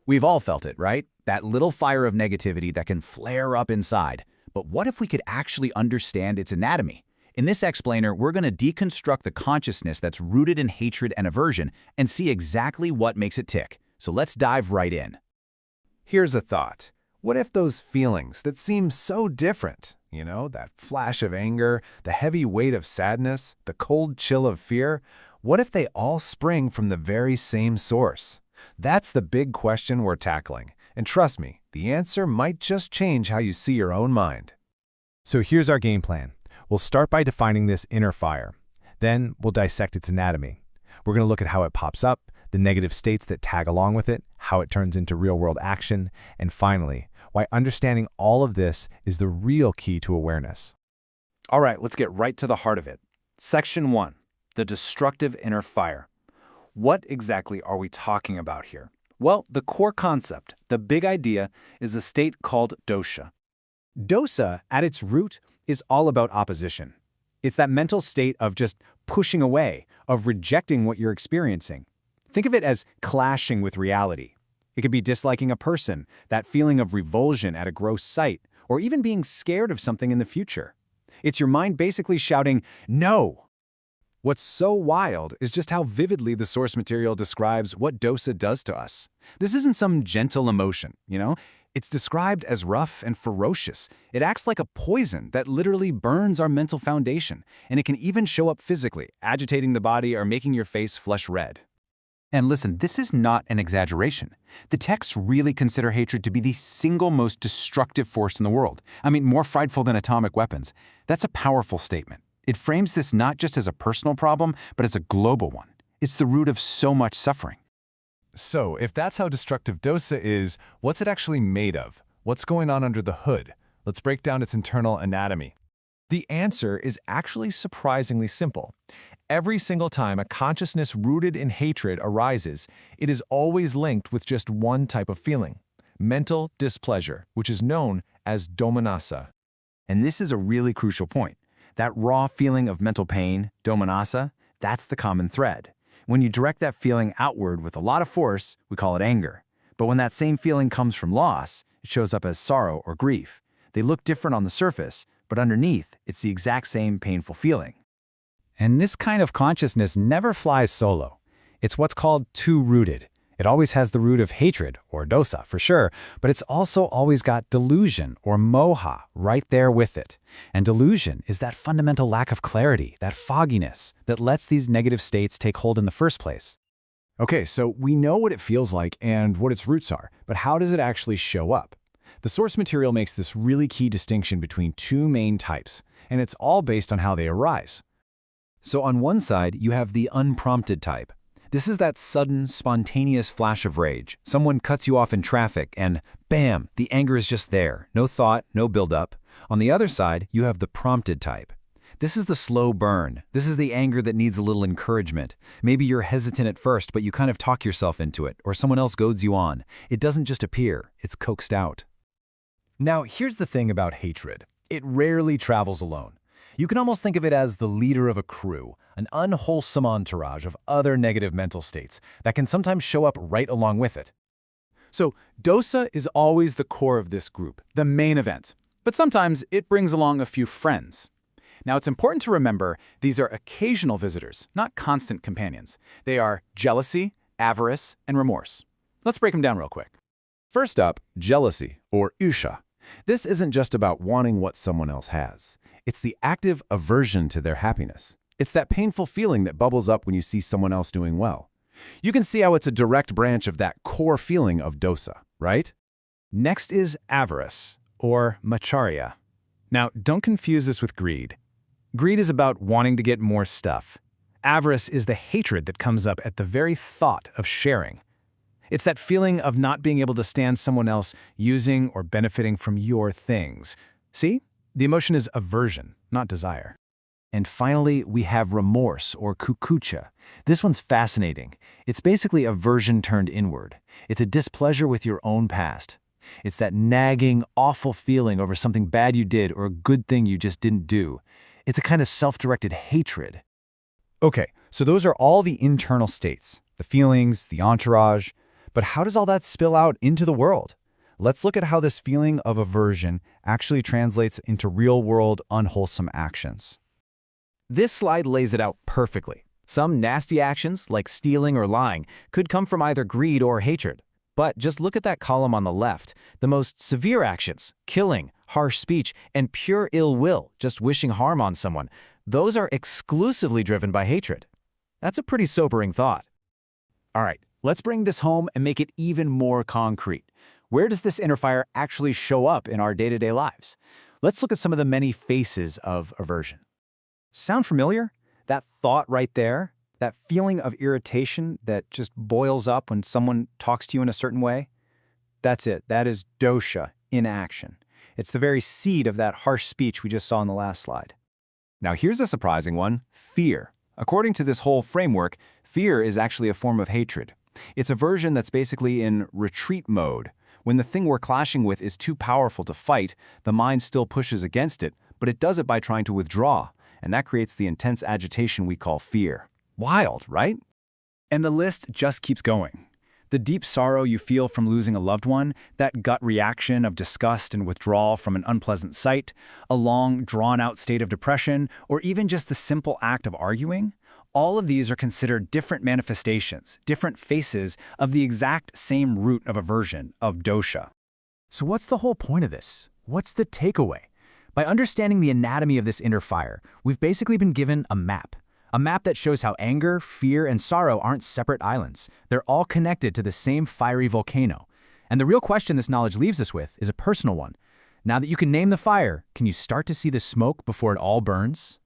We've all felt it, right? That little fire of negativity that can flare up inside. But what if we could actually understand its anatomy? In this explainer, we're going to deconstruct the consciousness that's rooted in hatred and aversion and see exactly what makes it tick. So let's dive right in. Here's a thought. What if those feelings that seem so different, that flash of anger, the heavy weight of sadness, the cold chill of fear, what if they all spring from the very same source? That's the big question we're tackling. And trust me, the answer might just change how you see your own mind. So here's our game plan. We'll start by defining this inner fire. Then we'll dissect its anatomy. We're going to look at how it pops up, the negative states that tag along with it, how it turns into real-world action, and finally, why understanding all of this is the real key to awareness. All right, let's get right to the heart of it. Section 1, the destructive inner fire. What exactly are we talking about here? Well, the core concept, the big idea, is a state called Dosa. Dosa, at its root, is all about opposition. It's that mental state of just pushing away, of rejecting what you're experiencing. Think of it as clashing with reality. It could be disliking a person, that feeling of revulsion at a gross sight, or even being scared of something in the future. It's your mind basically shouting, "No!" What's so wild is just how vividly the source material describes what dosa does to us. This isn't some gentle emotion, It's described as rough and ferocious. It acts like a poison that literally burns our mental foundation, and it can even show up physically, agitating the body or making your face flush red. And listen, this is not an exaggeration. The texts really consider hatred to be the single most destructive force in the world. More frightful than atomic weapons. That's a powerful statement. It frames this not just as a personal problem, but as a global one. It's the root of so much suffering. So, if that's how destructive dosa is, what's it actually made of? What's going on under the hood? Let's break down its internal anatomy. The answer is actually surprisingly simple. Every single time a consciousness rooted in hatred arises, it is always linked with just one type of feeling: mental displeasure, which is known as domanassa. And this is a really crucial point. That raw feeling of mental pain, domanassa, that's the common thread. When you direct that feeling outward with a lot of force, we call it anger. But when that same feeling comes from loss, it shows up as sorrow or grief. They look different on the surface, but underneath, it's the exact same painful feeling. And this kind of consciousness never flies solo. It's what's called two-rooted. It always has the root of hatred, or dosa for sure, but it's also always got delusion, or moha, right there with it. And delusion is that fundamental lack of clarity, that fogginess, that lets these negative states take hold in the first place. Okay, so we know what it feels like and what its roots are, but how does it actually show up? The source material makes this really key distinction between two main types, and it's all based on how they arise. So on one side, you have the unprompted type. This is that sudden, spontaneous flash of rage. Someone cuts you off in traffic and, bam, the anger is just there. No thought, no buildup. On the other side, you have the prompted type. This is the slow burn. This is the anger that needs a little encouragement. Maybe you're hesitant at first, but you kind of talk yourself into it, or someone else goads you on. It doesn't just appear, it's coaxed out. Now, here's the thing about hatred. It rarely travels alone. You can almost think of it as the leader of a crew, an unwholesome entourage of other negative mental states that can sometimes show up right along with it. So dosa is always the core of this group, the main event. But sometimes it brings along a few friends. Now, it's important to remember these are occasional visitors, not constant companions. They are jealousy, avarice, and remorse. Let's break them down real quick. First up, jealousy, or usha. This isn't just about wanting what someone else has. It's the active aversion to their happiness. It's that painful feeling that bubbles up when you see someone else doing well. You can see how it's a direct branch of that core feeling of dosa, right? Next is avarice, or macharya. Now, don't confuse this with greed. Greed is about wanting to get more stuff. Avarice is the hatred that comes up at the very thought of sharing. It's that feeling of not being able to stand someone else using or benefiting from your things. See? The emotion is aversion, not desire. And finally, we have remorse, or kukucha. This one's fascinating. It's basically aversion turned inward. It's a displeasure with your own past. It's that nagging, awful feeling over something bad you did or a good thing you just didn't do. It's a kind of self-directed hatred. Okay, so those are all the internal states, the feelings, the entourage. But how does all that spill out into the world? Let's look at how this feeling of aversion actually translates into real-world unwholesome actions. This slide lays it out perfectly. Some nasty actions, like stealing or lying, could come from either greed or hatred. But just look at that column on the left. The most severe actions, killing, harsh speech, and pure ill will, just wishing harm on someone, those are exclusively driven by hatred. That's a pretty sobering thought. All right, let's bring this home and make it even more concrete. Where does this inner fire actually show up in our day-to-day lives? Let's look at some of the many faces of aversion. Sound familiar? That thought right there? That feeling of irritation that just boils up when someone talks to you in a certain way? That's it. That is dosha in action. It's the very seed of that harsh speech we just saw in the last slide. Now here's a surprising one, fear. According to this whole framework, fear is actually a form of hatred. It's aversion that's basically in retreat mode. When the thing we're clashing with is too powerful to fight, the mind still pushes against it, but it does it by trying to withdraw, and that creates the intense agitation we call fear. Wild, right? And the list just keeps going. The deep sorrow you feel from losing a loved one, that gut reaction of disgust and withdrawal from an unpleasant sight, a long, drawn-out state of depression, or even just the simple act of arguing, all of these are considered different manifestations, different faces of the exact same root of aversion, of dosha. So what's the whole point of this? What's the takeaway? By understanding the anatomy of this inner fire, we've basically been given a map. A map that shows how anger, fear, and sorrow aren't separate islands. They're all connected to the same fiery volcano. And the real question this knowledge leaves us with is a personal one. Now that you can name the fire, can you start to see the smoke before it all burns?